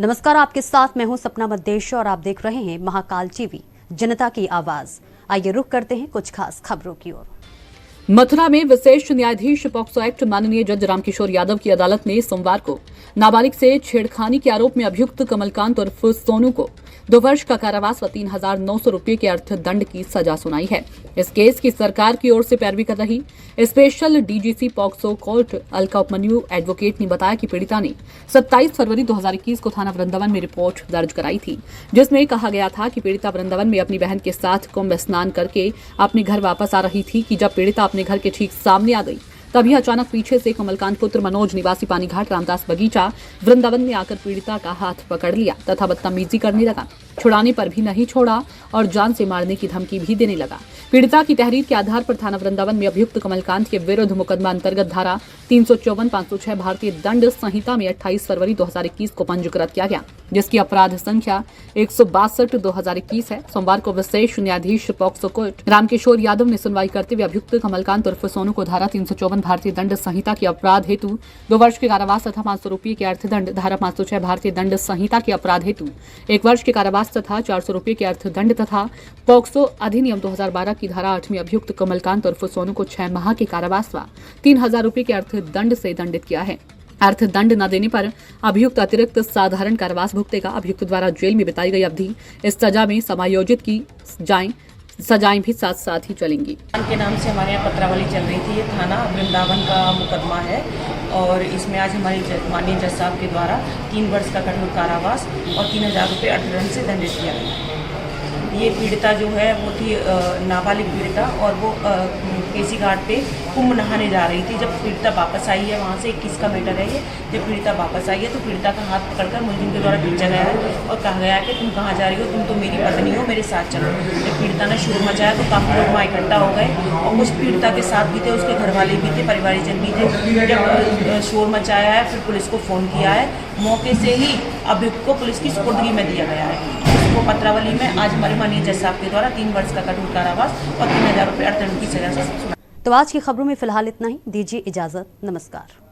नमस्कार, आपके साथ मैं हूं सपना मद्देश और आप देख रहे हैं महाकाल टीवी, जनता की आवाज। आइए रुख करते हैं कुछ खास खबरों की ओर। मथुरा में विशेष न्यायाधीश पॉक्सो एक्ट माननीय जज रामकिशोर यादव की अदालत ने सोमवार को नाबालिग से छेड़खानी के आरोप में अभियुक्त कमलकांत उर्फ सोनू को 2 वर्ष का कारावास व 3,900 रुपये के अर्थदंड की सजा सुनाई है। इस केस की सरकार की ओर से पैरवी कर रही special DGC POCSO court Alka Upmanyu advocate ने बताया कि पीड़िता ने 27 फरवरी 2021 को थाना वृंदावन में रिपोर्ट दर्ज कराई थी, जिसमें कहा गया था कि पीड़िता वृंदावन में अपनी बहन के साथ कुंभ स्नान करके अपने घर वापस आ रही थी कि जब पीड़िता अपने घर के ठीक सामने आ गई तभी अचानक पीछे से कमलकांत पुत्र मनोज निवासी पानीघाट रामदास बगीचा वृंदावन में आकर पीड़िता का हाथ पकड़ लिया तथा बदतमीजी करने लगा। छुड़ाने पर भी नहीं छोड़ा और जान से मारने की धमकी भी देने लगा। पीड़िता की तहरीर के आधार पर थाना वृंदावन में अभियुक्त कमलकांत के विरुद्ध मुकदमा अंतर्गत धारा 354-506 भारतीय दंड संहिता में 28 फरवरी 2021 को पंजीकृत किया गया, जिसकी अपराध संख्या 162/2021 है। सोमवार को विशेष न्यायाधीश पॉक्सो कोर्ट रामकिशोर यादव ने सुनवाई करते हुए अभियुक्त कमलकांत उर्फ सोनू को धारा 354 भारतीय दंड संहिता के अपराध हेतु 2 वर्ष के कारावास तथा 500 रुपये के अर्थदंड, धारा 506 भारतीय दंड संहिता के अपराध हेतु 1 वर्ष के कारावास तथा 400 रुपये के अर्थदंड तथा पॉक्सो अधिनियम 2012 की धारा 8 में अभियुक्त कमलकांत उर्फ सोनू को 6 माह के कारावास व 3,000 रुपये के अर्थदंड से दंडित किया है। अर्थदंड न देने पर अभियुक्त अतिरिक्त साधारण कारावास भुगतेगा। अभियुक्त द्वारा जेल में बिताई गई अवधि इस सजा में समायोजित की जाए। सजाएं भी साथ साथ ही चलेंगी। के नाम से हमारे यहाँ पत्रावली चल रही थी। ये थाना वृंदावन का मुकदमा है और इसमें आज हमारे माननीय जज साहब के द्वारा 3 वर्ष का कठोर कारावास और 3,000 रुपये अर्थदंड से दंडित किया गया। ये पीड़िता जो है वो थी नाबालिग पीड़िता और वो केसी घाट पे कुंभ नहाने जा रही थी। जब पीड़िता वापस आई है, वहाँ से 21 का मैटर है ये, जब पीड़िता वापस आई है तो पीड़िता का हाथ पकड़कर मुलजिम के द्वारा खींचा गया है और कहा गया है कि तुम कहाँ जा रही हो, तुम तो मेरी पत्नी हो, मेरे साथ चलो। जब पीड़िता ने शोर मचाया तो काफ़ी लोग वहाँ इकट्ठा हो गए और कुछ पीड़िता के साथ भी थे, उसके घर वाले भी थे, परिवारजन भी थे। जब शोर मचाया है फिर पुलिस को फ़ोन किया है, मौके से ही अभियुक्त को पुलिस की सुपुर्दगी में दिया गया है। उसको पत्रावली में आज हमारे माननीय जज साहब के द्वारा 3 वर्ष का कठोर कारावास और 3,000 रुपये अर्थदंड की सजा। तो आज की खबरों में फिलहाल इतना ही। दीजिए इजाजत। नमस्कार।